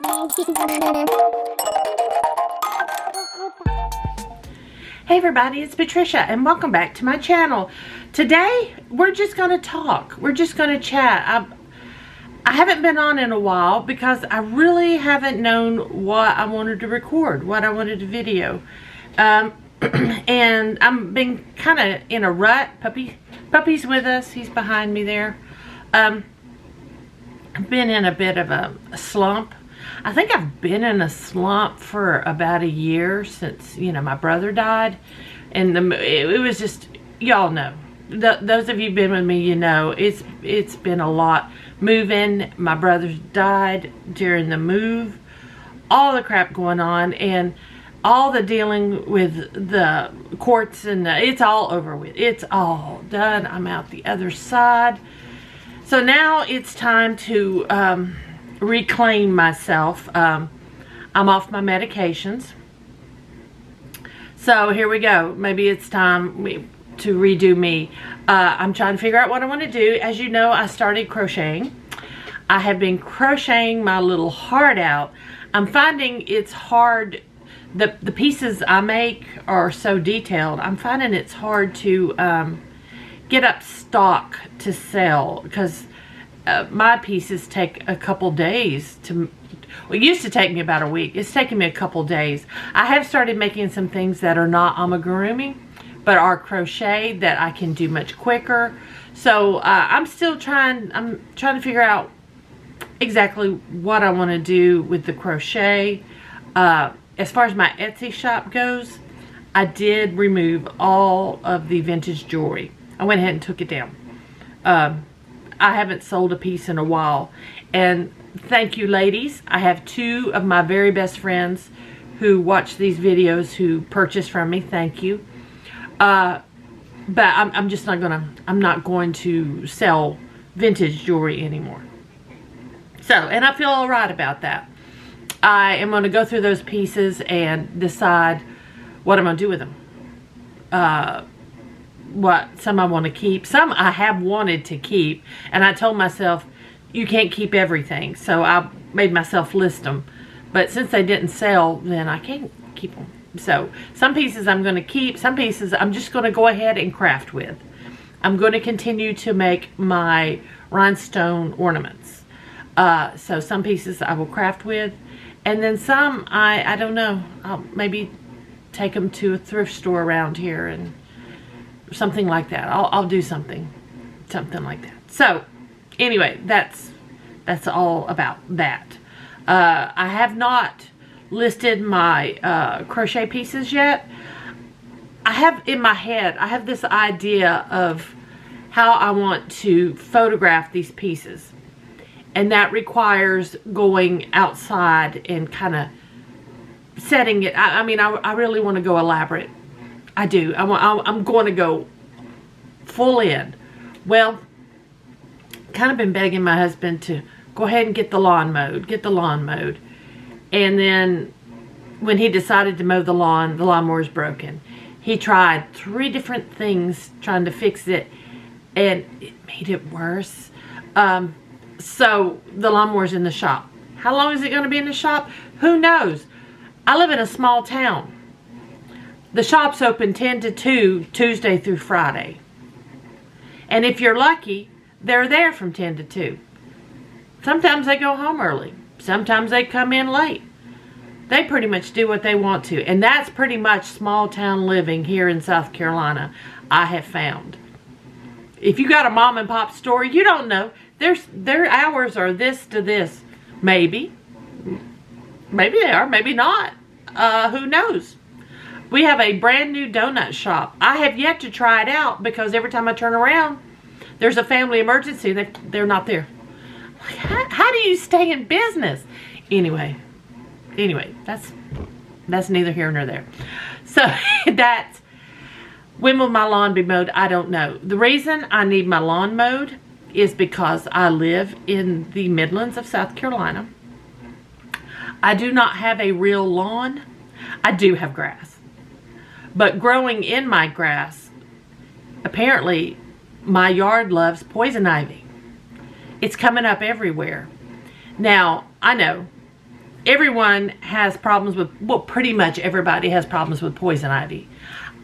Hey everybody, it's Patricia and welcome back to my channel. Today we're just going to talk. We're just going to chat. I haven't been on in a while because I really haven't known what I wanted to record, what I wanted to video. And I'm been kind of in a rut. Puppy's with us. He's behind me there. I've been in a bit of a slump. I think I've been in a slump for about a year since, you know, my brother died. And it was just, y'all know. Those of you who've been with me, you know, it's been a lot. Moving, my brother died during the move. All the crap going on and all the dealing with the courts and it's all over with. It's all done. I'm out the other side. So now it's time to reclaim myself. I'm off my medications. So here we go. Maybe it's time to redo me. I'm trying to figure out what I want to do. As you know, I started crocheting. I have been crocheting my little heart out. I'm finding it's hard. The pieces I make are so detailed. I'm finding it's hard to get up stock to sell because my pieces take a couple days to, well, it used to take me about a week. It's taking me a couple days. I have started making some things that are not amigurumi, but are crochet that I can do much quicker. So I'm trying to figure out exactly what I want to do with the crochet. As far as my Etsy shop goes, I did remove all of the vintage jewelry. I went ahead and took it down. I haven't sold a piece in a while. And thank you, ladies. I have two of my very best friends who watch these videos who purchase from me. Thank you. But I'm just not gonna, I'm not going to sell vintage jewelry anymore. So, and I feel all right about that. I am going to go through those pieces and decide what I'm going to do with them. Some I want to keep. Some I have wanted to keep. And I told myself, you can't keep everything. So I made myself list them. But since they didn't sell, then I can't keep them. So some pieces I'm going to keep. Some pieces I'm just going to go ahead and craft with. I'm going to continue to make my rhinestone ornaments. So some pieces I will craft with. And then some, I don't know, I'll maybe take them to a thrift store around here and something like that. I'll do something like that. So anyway, that's all about that. I have not listed my crochet pieces yet. I have in my head, I have this idea of how I want to photograph these pieces. And that requires going outside and kind of setting it. I mean, I really want to go elaborate. I do. I'm going to go full in. Well, kind of been begging my husband to go ahead and get the lawn mowed. And then when he decided to mow the lawnmower's broken. He tried 3 different things trying to fix it, and it made it worse. So the lawnmower's in the shop. How long is it going to be in the shop? Who knows? I live in a small town. The shop's open 10 to 2, Tuesday through Friday. And if you're lucky, they're there from 10 to 2. Sometimes they go home early. Sometimes they come in late. They pretty much do what they want to. And that's pretty much small town living here in South Carolina, I have found. If you got a mom and pop store, you don't know. Their hours are this to this. Maybe they are, maybe not. Who knows? We have a brand new donut shop. I have yet to try it out because every time I turn around, there's a family emergency. They're not there. Like, how do you stay in business? Anyway, that's neither here nor there. So that's, when will my lawn be mowed? I don't know. The reason I need my lawn mowed is because I live in the Midlands of South Carolina. I do not have a real lawn. I do have grass. But growing in my grass, apparently my yard loves poison ivy. It's coming up everywhere. Now, I know everyone has problems with, well, pretty much everybody has problems with poison ivy.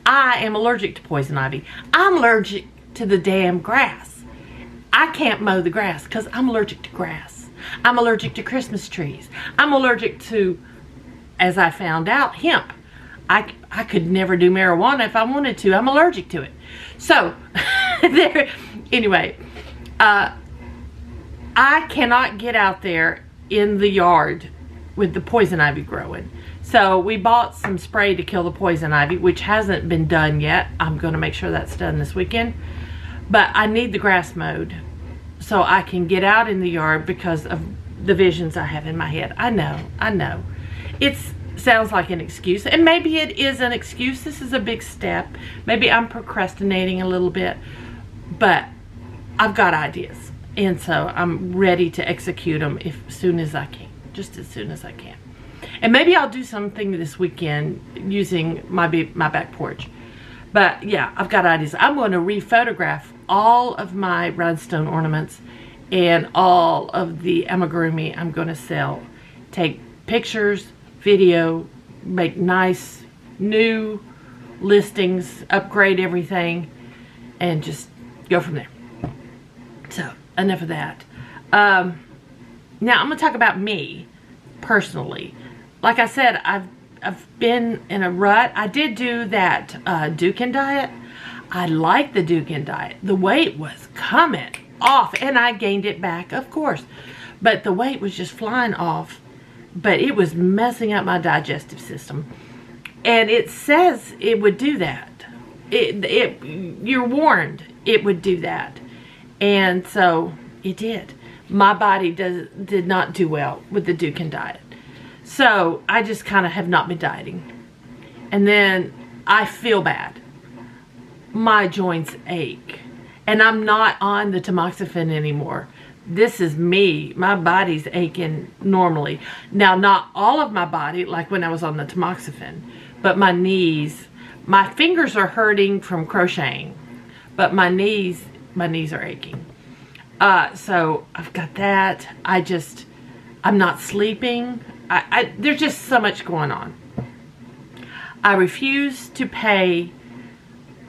I am allergic to poison ivy. I'm allergic to the damn grass. I can't mow the grass because I'm allergic to grass. I'm allergic to Christmas trees. I'm allergic to, as I found out, hemp. I could never do marijuana if I wanted to. I'm allergic to it. So, anyway, I cannot get out there in the yard with the poison ivy growing. So we bought some spray to kill the poison ivy, which hasn't been done yet. I'm going to make sure that's done this weekend. But I need the grass mowed so I can get out in the yard because of the visions I have in my head. I know. It sounds like an excuse, and maybe it is an excuse. This is a big step. Maybe I'm procrastinating a little bit, but I've got ideas, and so I'm ready to execute them as soon as I can, just as soon as I can. And maybe I'll do something this weekend using my back porch. But yeah, I've got ideas. I'm going to re-photograph all of my rhinestone ornaments and all of the amigurumi I'm going to sell. Take pictures, video, make nice new listings, upgrade everything, and just go from there. So, enough of that. Now, I'm going to talk about me, personally. Like I said, I've been in a rut. I did do that Dukin diet. I like the Dukin diet. The weight was coming off, and I gained it back, of course. But the weight was just flying off. But it was messing up my digestive system. And it says it would do that. You're warned it would do that. And so it did. My body did not do well with the Dukin diet. So I just kind of have not been dieting. And then I feel bad. My joints ache. And I'm not on the tamoxifen anymore. This is me. My body's aching normally. Now, not all of my body, like when I was on the tamoxifen, but my knees. My fingers are hurting from crocheting, but my knees are aching. So I've got that. I'm not sleeping. There's just so much going on. I refuse to pay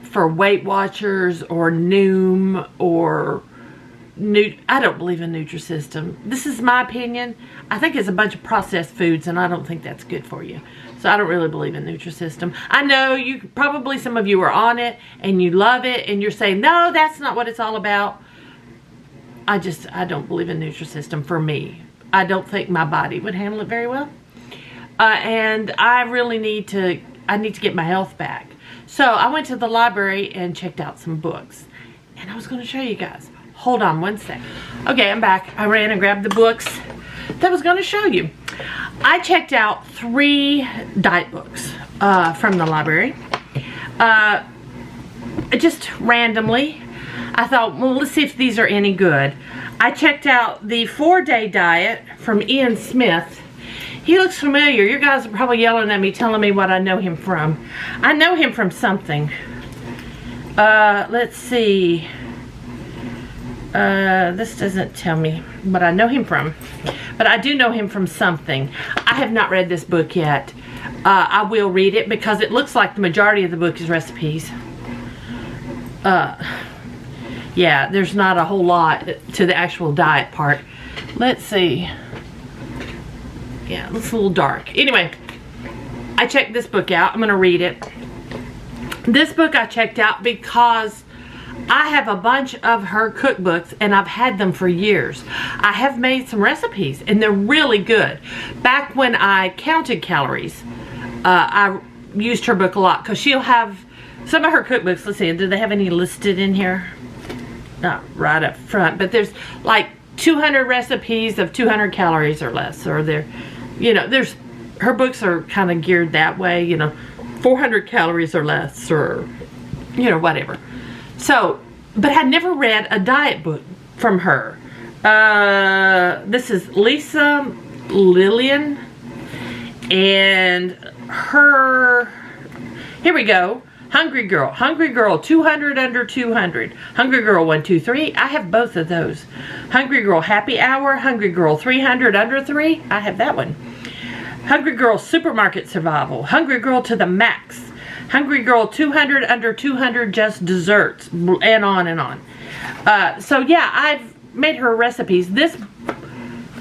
for Weight Watchers or Noom or I don't believe in Nutrisystem. This is my opinion. I think it's a bunch of processed foods, and I don't think that's good for you. So I don't really believe in Nutrisystem. I know probably some of you are on it and you love it and you're saying, no, that's not what it's all about. I don't believe in Nutrisystem for me. I don't think my body would handle it very well. And I really need to get my health back. So I went to the library and checked out some books. And I was going to show you guys. Hold on one sec. Okay, I'm back. I ran and grabbed the books that I was going to show you. I checked out 3 diet books from the library. Just randomly. I thought, well, let's see if these are any good. I checked out the 4-Day Diet from Ian Smith. He looks familiar. You guys are probably yelling at me, telling me what I know him from. I know him from something. Let's see. This doesn't tell me what I know him from, but I do know him from something. I have not read this book yet. I will read it because it looks like the majority of the book is recipes. Yeah, there's not a whole lot to the actual diet part. Let's see. Yeah, it looks a little dark. Anyway, I checked this book out. I'm going to read it. This book I checked out because I have a bunch of her cookbooks and I've had them for years. I have made some recipes and they're really good. Back when I counted calories, I used her book a lot because she'll have some of her cookbooks. Let's see, do they have any listed in here? Not right up front, but there's like 200 recipes of 200 calories or less, or her books are kind of geared that way, 400 calories or less, or whatever. So, but I never read a diet book from her. This is Lisa Lillian, and here we go. Hungry Girl, 200 under 200. Hungry Girl 1, 2, 3. I have both of those. Hungry Girl Happy Hour, Hungry Girl 300 under 3. I have that one. Hungry Girl Supermarket Survival, Hungry Girl to the Max, Hungry Girl 200 under 200 just desserts, and on and on. So yeah, I've made her recipes. This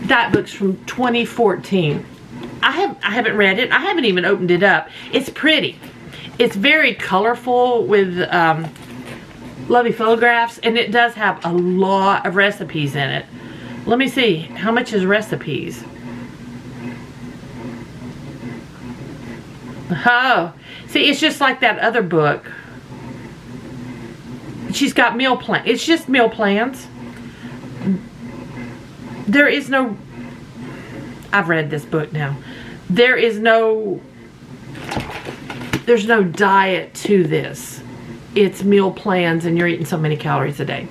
diet book's from 2014. I haven't read it. I haven't even opened it up. It's pretty. It's very colorful with lovely photographs, and it does have a lot of recipes in it. Let me see, how much is recipes? Oh, see, it's just like that other book. She's got meal plan. It's just meal plans. There is no, I've read this book now. There's no diet to this. It's meal plans and you're eating so many calories a day.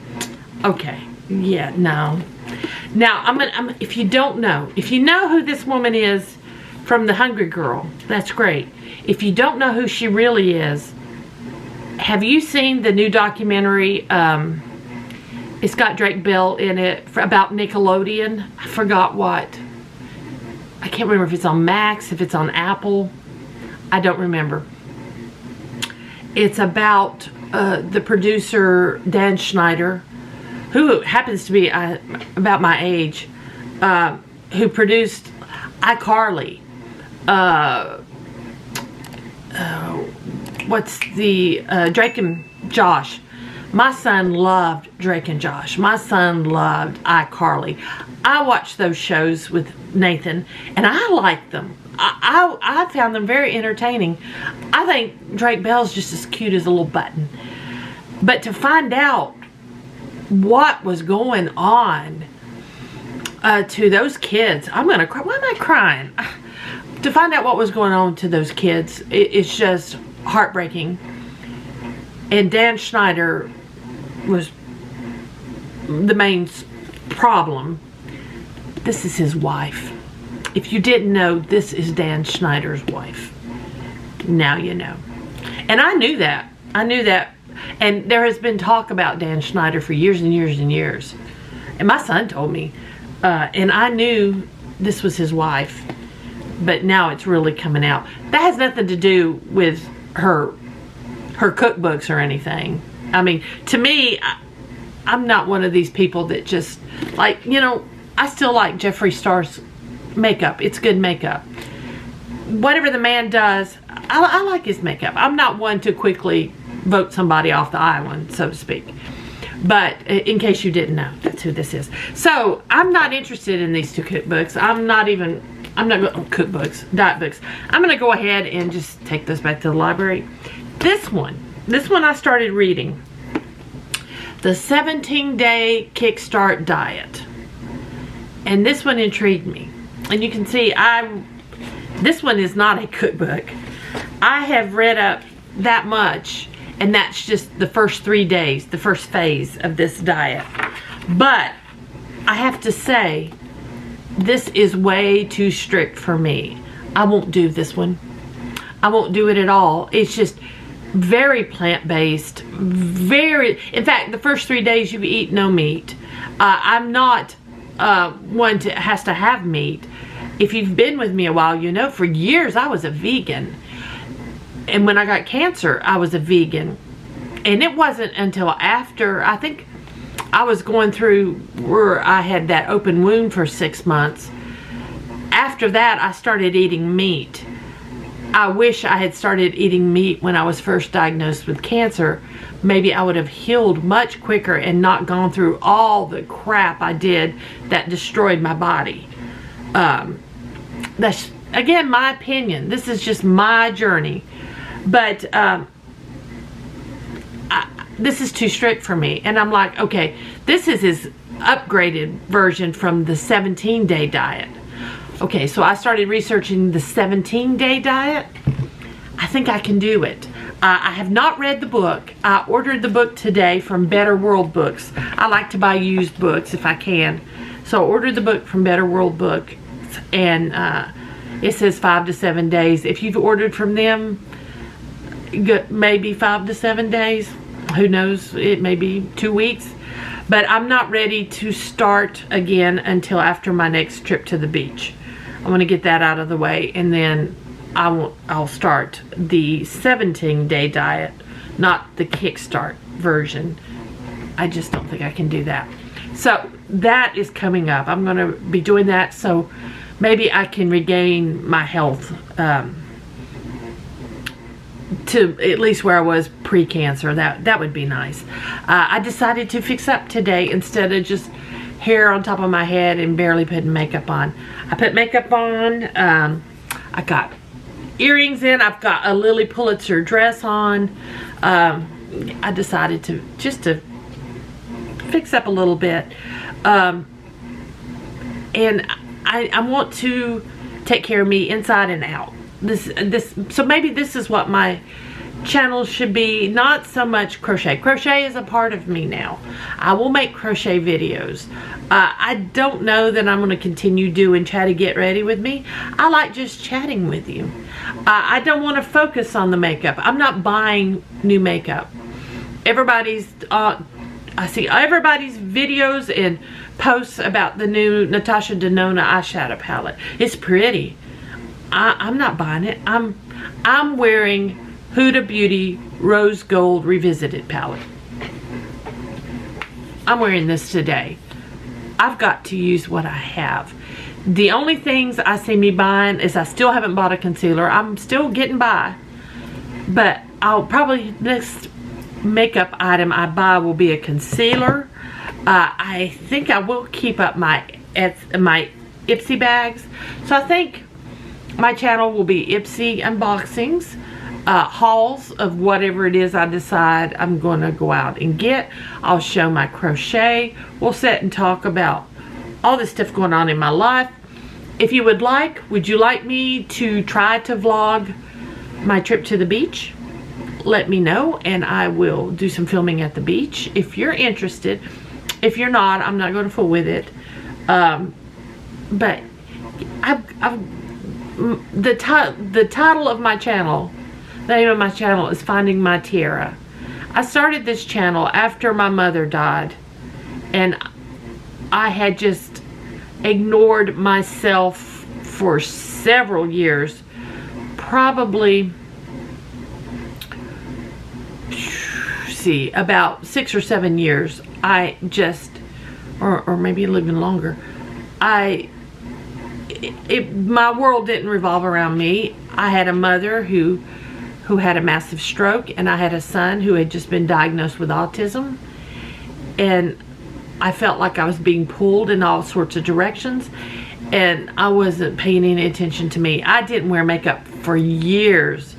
Okay, yeah, no. Now, if you don't know, if you know who this woman is from The Hungry Girl, that's great. If you don't know who she really is, have you seen the new documentary? It's got Drake Bell in it about Nickelodeon. I forgot what. I can't remember if it's on Max, if it's on Apple. I don't remember. It's about the producer Dan Schneider, who happens to be about my age, who produced iCarly. What's the Drake and Josh. My son loved Drake and Josh. My son loved iCarly. I watched those shows with Nathan, and I liked them. I found them very entertaining. I think Drake Bell's just as cute as a little button. But to find out what was going on to those kids, I'm gonna cry. Why am I crying? To find out what was going on to those kids, it's just heartbreaking. And Dan Schneider was the main problem. This is his wife. If you didn't know, this is Dan Schneider's wife. Now you know. And I knew that. I knew that. And there has been talk about Dan Schneider for years and years and years. And my son told me. And I knew this was his wife. But now it's really coming out. That has nothing to do with her cookbooks or anything. I mean, to me, I'm not one of these people that just, like, you know, I still like Jeffree Star's makeup. It's good makeup. Whatever the man does, I like his makeup. I'm not one to quickly vote somebody off the island, so to speak. But in case you didn't know, that's who this is. So I'm not interested in these two cookbooks. I'm not cookbooks, diet books. I'm going to go ahead and just take this back to the library. This one I started reading. The 17-Day Kickstart Diet. And this one intrigued me. And you can see, this one is not a cookbook. I have read up that much, and that's just the first 3 days, the first phase of this diet. But I have to say, this is way too strict for me. I won't do this one. I won't do it at all. It's just very plant-based. In fact, the first 3 days you eat no meat. I'm not one that has to have meat. If you've been with me a while, you know for years I was a vegan. And when I got cancer, I was a vegan. And it wasn't until after, I think I was going through where I had that open wound for 6 months. After that, I started eating meat. I wish I had started eating meat when I was first diagnosed with cancer. Maybe I would have healed much quicker and not gone through all the crap I did that destroyed my body. That's, again, my opinion. This is just my journey. But this is too strict for me. And I'm like, okay, this is his upgraded version from the 17-day diet. Okay, so I started researching the 17-day diet. I think I can do it. I have not read the book. I ordered the book today from Better World Books. I like to buy used books if I can. So I ordered the book from Better World Books, and it says 5 to 7 days. If you've ordered from them, maybe 5 to 7 days. Who knows? It may be 2 weeks. But I'm not ready to start again until after my next trip to the beach. I want to get that out of the way, and then I'll start the 17-day diet, not the kickstart version. I just don't think I can do that. So that is coming up. I'm going to be doing that, so maybe I can regain my health to at least where I was pre-cancer. That would be nice. I decided to fix up today instead of just hair on top of my head and barely putting makeup on. I put makeup on. I got earrings in. I've got a Lily Pulitzer dress on. I decided to fix up a little bit. And I want to take care of me inside and out. So maybe this is what my channel should be. Not so much crochet. Crochet is a part of me now. I will make crochet videos. I don't know that I'm going to continue doing chatty get ready with me. I like just chatting with you. I don't want to focus on the makeup. I'm not buying new makeup. I see everybody's videos and posts about the new Natasha Denona eyeshadow palette. It's pretty. I'm not buying it. I'm wearing Huda Beauty Rose Gold Revisited palette. I'm wearing this today. I've got to use what I have. The only things I see me buying is I still haven't bought a concealer. I'm still getting by. But I'll probably, next makeup item I buy will be a concealer. I think I will keep up my Ipsy bags. So I think my channel will be Ipsy unboxings, hauls of whatever it is I decide I'm going to go out and get. I'll show my crochet. We'll sit and talk about all this stuff going on in my life. If you would you like me to try to vlog my trip to the beach? Let me know, and I will do some filming at the beach if you're interested. If you're not, I'm not going to fool with it. But the title of my channel, the name of my channel is Finding My Tiara. I started this channel after my mother died, and I had just ignored myself for several years, probably about 6 or 7 years. I just, or maybe even longer, my world didn't revolve around me. I had a mother who had a massive stroke, and I had a son who had just been diagnosed with autism, and I felt like I was being pulled in all sorts of directions, and I wasn't paying any attention to me. I didn't wear makeup for years.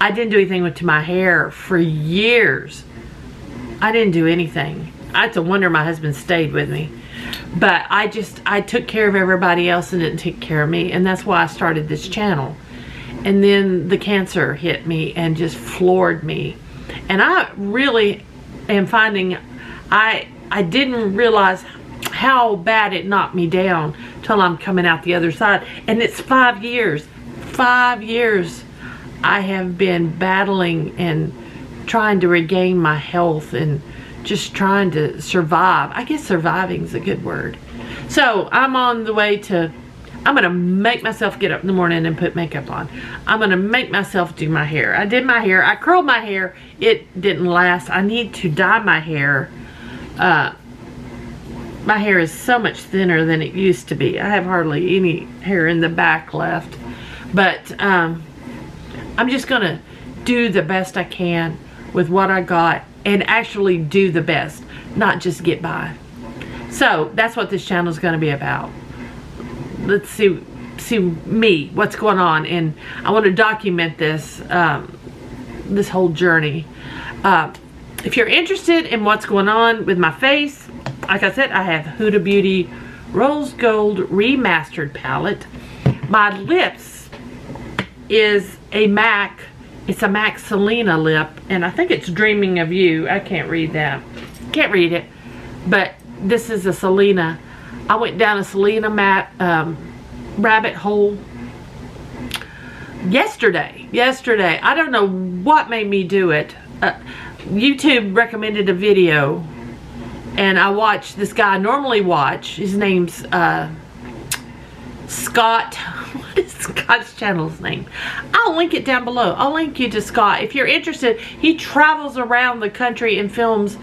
I didn't do anything to my hair for years. I didn't do anything. It's a wonder my husband stayed with me. But I took care of everybody else and didn't take care of me, and that's why I started this channel. And then the cancer hit me and just floored me. And I really am finding, I didn't realize how bad it knocked me down till I'm coming out the other side. And it's 5 years. 5 years I have been battling and trying to regain my health and just trying to survive. I guess surviving is a good word. So I'm on the way to, I'm going to make myself get up in the morning and put makeup on. I'm going to make myself do my hair. I did my hair. I curled my hair. It didn't last. I need to dye my hair. My hair is so much thinner than it used to be. I have hardly any hair in the back left. But I'm just going to do the best I can with what I got, and actually do the best, not just get by. So that's what this channel is going to be about. Let's see me, what's going on, and I want to document this this whole journey. If you're interested in what's going on with my face, like I said, I have Huda Beauty Rose Gold Remastered palette. My lips is a MAC. It's a MAC Selena lip, and I think it's Dreaming of You. I can't read that. Can't read it. But this is a Selena. I went down a Selena matte rabbit hole yesterday. I don't know what made me do it. YouTube recommended a video, and I watched this guy I normally watch. His name's Scott. What is Scott's channel's name? I'll link it down below. I'll link you to Scott. If you're interested, he travels around the country and films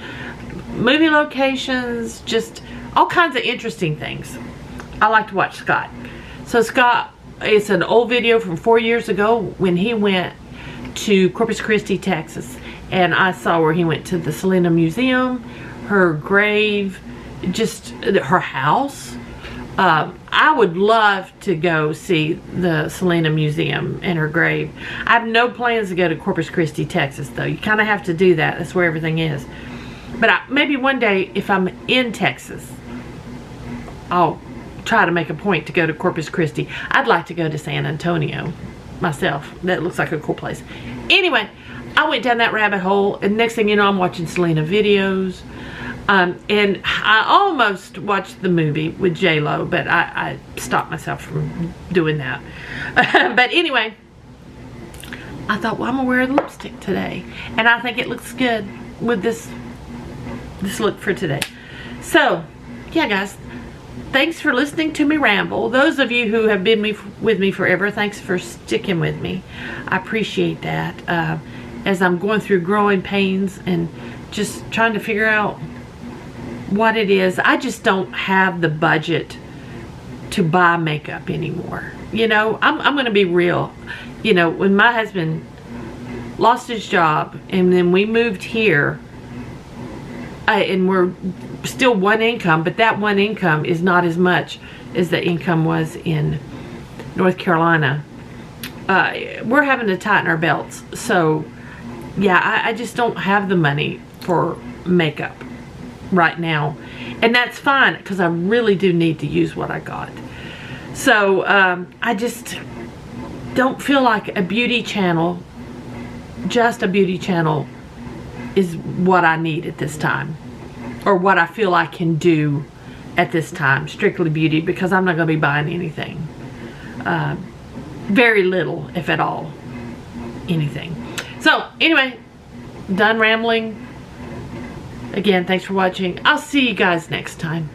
movie locations, just all kinds of interesting things. I like to watch Scott. So Scott, it's an old video from 4 years ago when he went to Corpus Christi, Texas. And I saw where he went to the Selena Museum, her grave, just her house. I would love to go see the Selena Museum and her grave. I have no plans to go to Corpus Christi, Texas, though. You kind of have to do that. That's where everything is. But maybe one day, if I'm in Texas, I'll try to make a point to go to Corpus Christi. I'd like to go to San Antonio myself. That looks like a cool place. Anyway, I went down that rabbit hole, and next thing you know, I'm watching Selena videos. And I almost watched the movie with J-Lo, but I stopped myself from doing that. But anyway, I thought, well, I'm gonna wear the lipstick today, and I think it looks good with this look for today. So, yeah, guys, thanks for listening to me ramble. Those of you who have been with me forever, thanks for sticking with me. I appreciate that. As I'm going through growing pains and just trying to figure out what it is. I just don't have the budget to buy makeup anymore. You know, I'm going to be real. You know, when my husband lost his job and then we moved here, and we're still one income, but that one income is not as much as the income was in North Carolina. We're having to tighten our belts. So, yeah, I just don't have the money for makeup right now, and that's fine because I really do need to use what I got. So I just don't feel like a beauty channel, just a beauty channel, is what I need at this time, or what I feel I can do at this time, strictly beauty, because I'm not going to be buying anything, very little, if at all, anything. So anyway, done rambling. Again, thanks for watching. I'll see you guys next time.